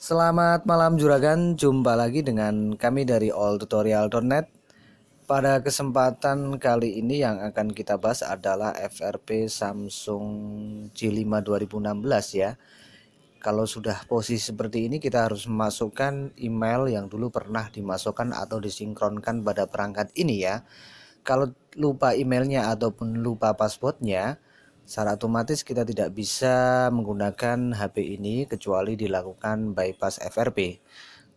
Selamat malam juragan, jumpa lagi dengan kami dari alltutorial.net. Pada kesempatan kali ini yang akan kita bahas adalah FRP Samsung J5 2016 ya. Kalau sudah posisi seperti ini kita harus memasukkan email yang dulu pernah dimasukkan atau disinkronkan pada perangkat ini ya. Kalau lupa emailnya ataupun lupa passwordnya, secara otomatis kita tidak bisa menggunakan HP ini kecuali dilakukan bypass FRP.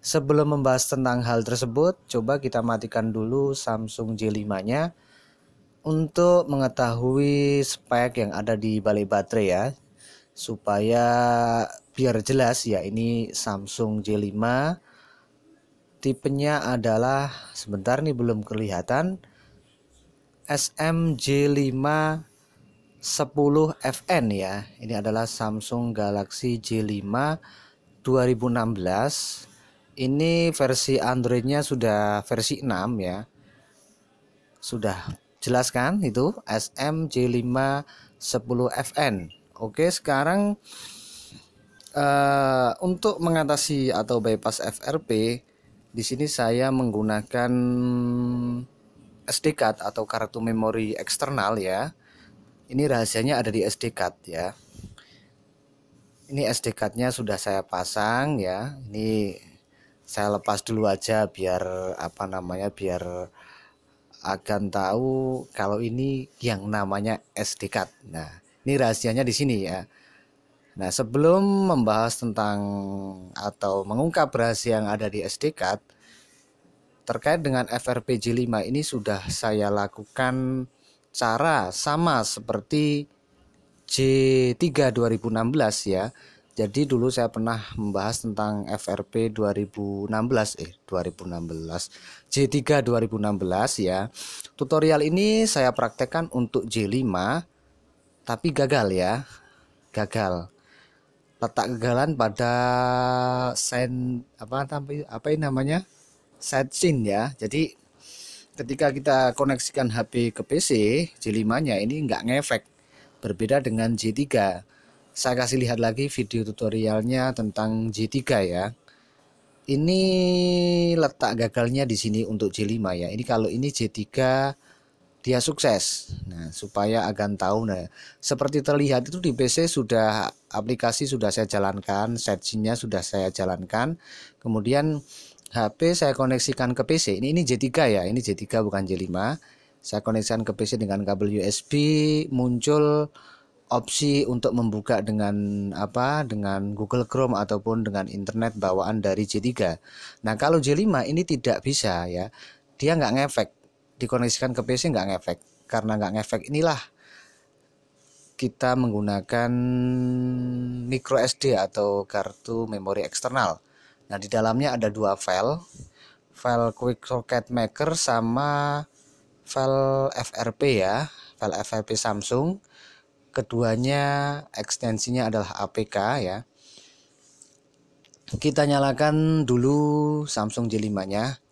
Sebelum membahas tentang hal tersebut, coba kita matikan dulu Samsung J5-nya untuk mengetahui spek yang ada di balik baterai ya. Supaya biar jelas ya, ini Samsung J5. Tipenya adalah, sebentar nih belum kelihatan, SMJ5 10FN ya. Ini adalah Samsung Galaxy J5 2016. Ini versi Androidnya sudah versi 6 ya. Sudah jelas kan itu SMJ5 10FN. Oke, sekarang untuk mengatasi atau bypass FRP, di sini saya menggunakan SD card atau kartu memori eksternal ya. Ini rahasianya ada di SD card ya. Ini SD cardnya sudah saya pasang ya. Ini saya lepas dulu aja biar biar akan tahu kalau ini yang namanya SD card. Nah, ini rahasianya di sini ya. Nah, sebelum membahas tentang atau mengungkap rahasia yang ada di SD card terkait dengan FRP J5, ini sudah saya lakukan cara sama seperti J3 2016 ya. Jadi dulu saya pernah membahas tentang FRP 2016 J3 2016 ya. Tutorial ini saya praktekkan untuk J5 tapi gagal ya. Gagal. Letak kegagalan pada setting ya. Jadi ketika kita koneksikan HP ke PC J5-nya ini nggak ngefek. Berbeda dengan J3. Saya kasih lihat lagi video tutorialnya tentang J3 ya. Ini letak gagalnya di sini untuk J5 ya. Ini kalau ini J3 dia sukses. Nah, supaya akan tahu, nah, seperti terlihat itu di PC sudah aplikasi sudah saya jalankan, settingnya sudah saya jalankan. Kemudian HP saya koneksikan ke PC. Ini J3 ya. Ini J3 bukan J5. Saya koneksikan ke PC dengan kabel USB, muncul opsi untuk membuka dengan dengan Google Chrome ataupun dengan internet bawaan dari J3. Nah, kalau J5 ini tidak bisa ya. Dia nggak ngefek. Dikoneksikan ke PC nggak ngefek. Karena nggak ngefek inilah kita menggunakan micro SD atau kartu memori eksternal. Nah, di dalamnya ada dua file Quick Socket Maker sama file FRP ya, file FRP Samsung. Keduanya ekstensinya adalah APK ya. Kita nyalakan dulu Samsung J5-nya.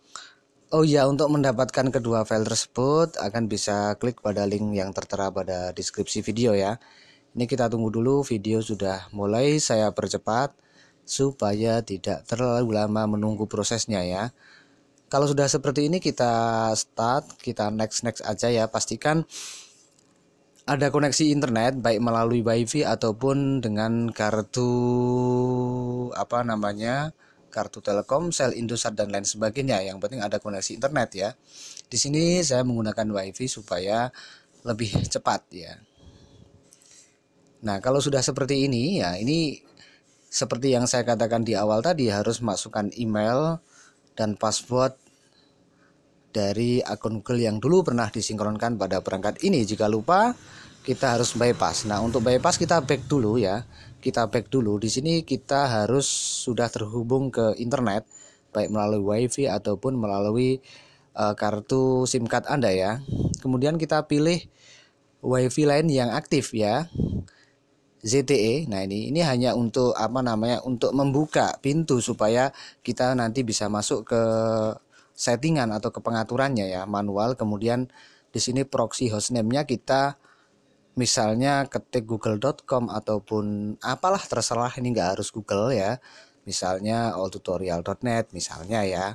Oh ya, untuk mendapatkan kedua file tersebut akan bisa klik pada link yang tertera pada deskripsi video ya. Ini kita tunggu dulu, video sudah mulai saya percepat supaya tidak terlalu lama menunggu prosesnya ya. Kalau sudah seperti ini kita start, kita next aja ya. Pastikan ada koneksi internet baik melalui WiFi ataupun dengan kartu kartu Telkomsel, Indosat dan lain sebagainya. Yang penting ada koneksi internet ya. Di sini saya menggunakan WiFi supaya lebih cepat ya. Nah, kalau sudah seperti ini ya, ini seperti yang saya katakan di awal tadi, harus masukkan email dan password dari akun Google yang dulu pernah disinkronkan pada perangkat ini. Jika lupa, kita harus bypass. Nah, untuk bypass kita back dulu ya. Kita back dulu. Di sini kita harus sudah terhubung ke internet baik melalui WiFi ataupun melalui kartu SIM card Anda ya. Kemudian kita pilih WiFi lain yang aktif ya. ZTE. Nah, ini hanya untuk untuk membuka pintu supaya kita nanti bisa masuk ke settingan atau ke pengaturannya ya, manual. Kemudian di sini proxy hostname-nya kita misalnya ketik google.com ataupun apalah, terserah, ini nggak harus Google ya. misalnya alltutorial.net misalnya ya.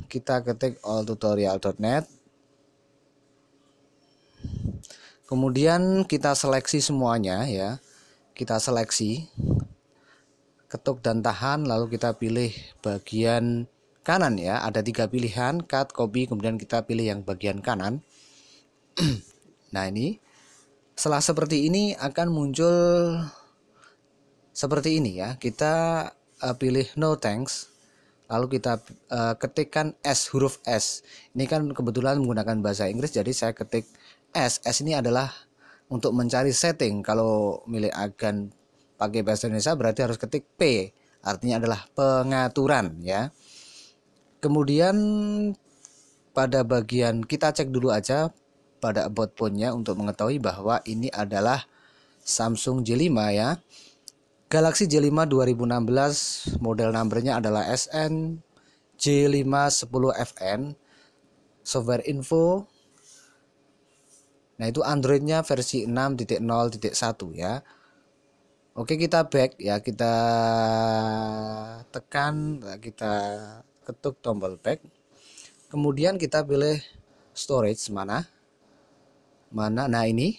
Kita ketik alltutorial.net, kemudian kita seleksi semuanya ya, kita seleksi, ketuk dan tahan, lalu kita pilih bagian kanan ya, ada 3 pilihan, cut, copy, kemudian kita pilih yang bagian kanan. Nah ini setelah seperti ini akan muncul seperti ini ya, kita pilih no thanks, lalu kita ketikkan S, huruf S. Ini kan kebetulan menggunakan bahasa Inggris, jadi saya ketik S. S ini adalah untuk mencari setting. Kalau milik agan pakai bahasa Indonesia berarti harus ketik P, artinya adalah pengaturan ya. Kemudian pada bagian kita cek dulu aja pada about phone-nya untuk mengetahui bahwa ini adalah Samsung J5 ya. Galaxy J5 2016, model numbernya adalah SN J510FN. Software info, nah itu Androidnya versi 6.0.1 ya. Oke, kita back ya, kita tekan, kita ketuk tombol back. Kemudian kita pilih storage mana, nah ini,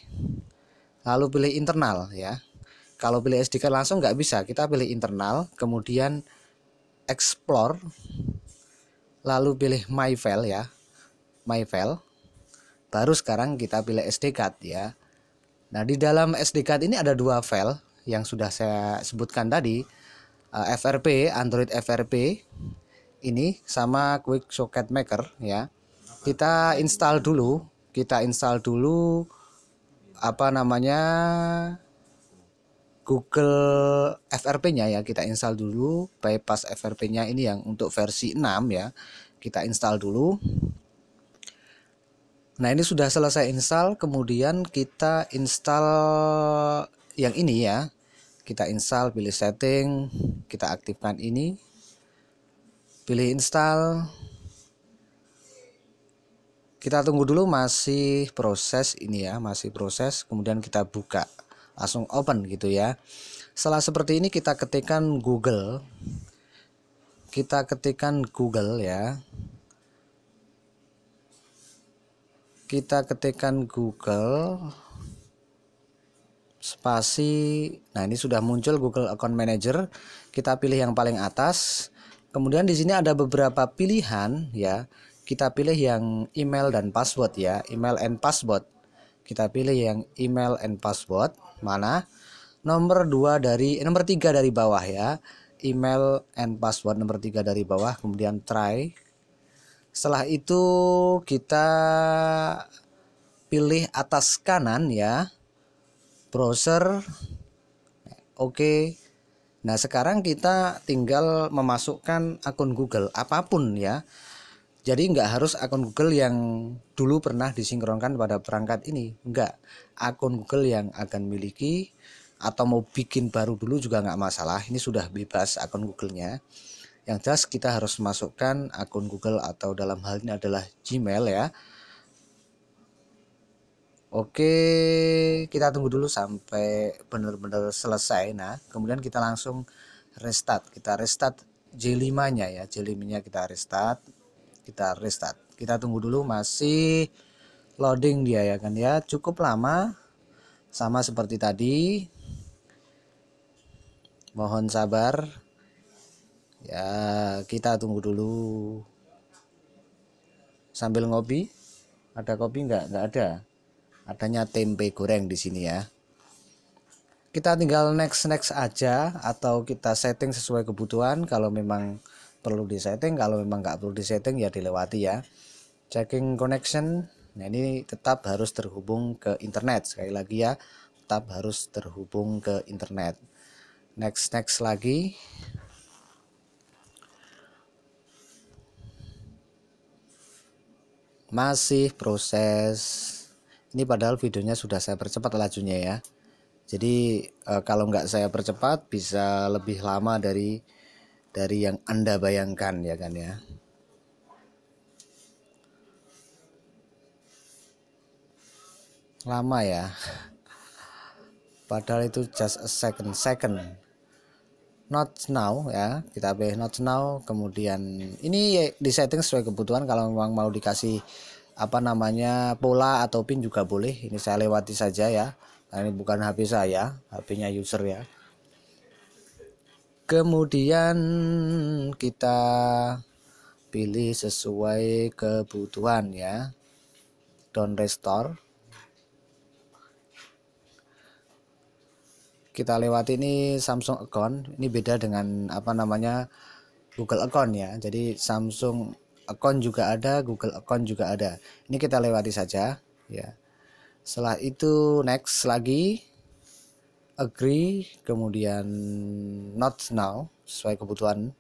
lalu pilih internal ya. Kalau pilih SD card langsung nggak bisa, kita pilih internal, kemudian explore, lalu pilih my file ya, my file, baru sekarang kita pilih SD card ya. Nah di dalam SD card ini ada 2 file yang sudah saya sebutkan tadi, FRP, Android FRP ini sama Quick Socket Maker ya. Kita install dulu, apa namanya, Google FRP-nya ya, kita install dulu, bypass FRP-nya ini yang untuk versi 6 ya. Kita install dulu. Nah, ini sudah selesai install, kemudian kita install yang ini ya. Kita install, pilih setting, kita aktifkan ini. Pilih install. Kita tunggu dulu, masih proses ini ya, masih proses, kemudian kita buka. Langsung open gitu ya. Setelah seperti ini kita ketikkan Google. Kita ketikkan Google ya. Kita ketikkan Google spasi. Nah, ini sudah muncul Google Account Manager. Kita pilih yang paling atas. Kemudian di sini ada beberapa pilihan ya. Kita pilih yang email dan password ya, email and password. Kita pilih yang email and password. Mana? Nomor 3 dari bawah ya. Email and password nomor 3 dari bawah, kemudian try. Setelah itu kita pilih atas kanan ya, browser. Oke. Nah, sekarang kita tinggal memasukkan akun Google apapun ya. Jadi nggak harus akun Google yang dulu pernah disinkronkan pada perangkat ini, enggak. Akun Google yang akan miliki atau mau bikin baru dulu juga nggak masalah. Ini sudah bebas akun Google-nya. Yang jelas kita harus masukkan akun Google atau dalam hal ini adalah Gmail ya. Oke, kita tunggu dulu sampai benar-benar selesai. Nah, kemudian kita langsung restart. Kita restart J5-nya ya. J5-nya kita restart. Kita tunggu dulu, masih loading dia ya kan ya, cukup lama sama seperti tadi, mohon sabar ya, kita tunggu dulu sambil ngopi. Ada kopi nggak ada, adanya tempe goreng di sini ya. Kita tinggal next aja atau kita setting sesuai kebutuhan. Kalau memang perlu disetting, kalau memang nggak perlu disetting ya dilewati ya. Checking connection. Nah, ini tetap harus terhubung ke internet. Sekali lagi ya, tetap harus terhubung ke internet. Next lagi. Masih proses. Ini padahal videonya sudah saya percepat lajunya ya. Jadi kalau nggak saya percepat bisa lebih lama dari yang Anda bayangkan ya kan ya. Lama ya. Padahal itu just a second. not now ya, kita pilih not now. Kemudian ini disetting sesuai kebutuhan, kalau memang mau dikasih apa namanya pola atau pin juga boleh. Ini saya lewati saja ya, nah, ini bukan HP saya, HP-nya user ya. Kemudian kita pilih sesuai kebutuhan ya, don't restore. Kita lewati ini Samsung account, ini beda dengan apa namanya Google account ya. Jadi Samsung account juga ada, Google account juga ada. Ini kita lewati saja ya. Setelah itu next lagi, agree, kemudian not now sesuai kebutuhan,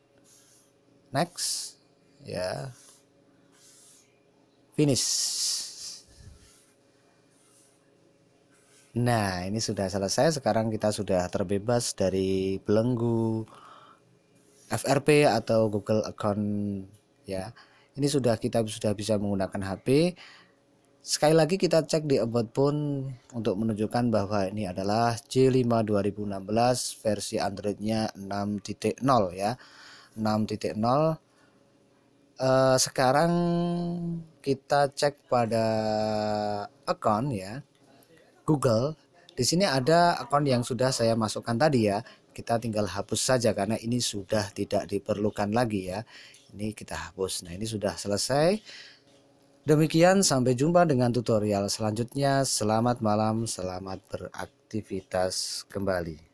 next ya, finish. Nah, ini sudah selesai. Sekarang kita sudah terbebas dari belenggu FRP atau Google account ya. Ini kita sudah bisa menggunakan HP. Sekali lagi kita cek di about phone untuk menunjukkan bahwa ini adalah J5 2016, versi Androidnya 6.0 ya, 6.0. Sekarang kita cek pada account ya, Google. Di sini ada akun yang sudah saya masukkan tadi ya. Kita tinggal hapus saja karena ini sudah tidak diperlukan lagi ya. Ini kita hapus. Nah, ini sudah selesai. Demikian, sampai jumpa dengan tutorial selanjutnya. Selamat malam, selamat beraktivitas kembali.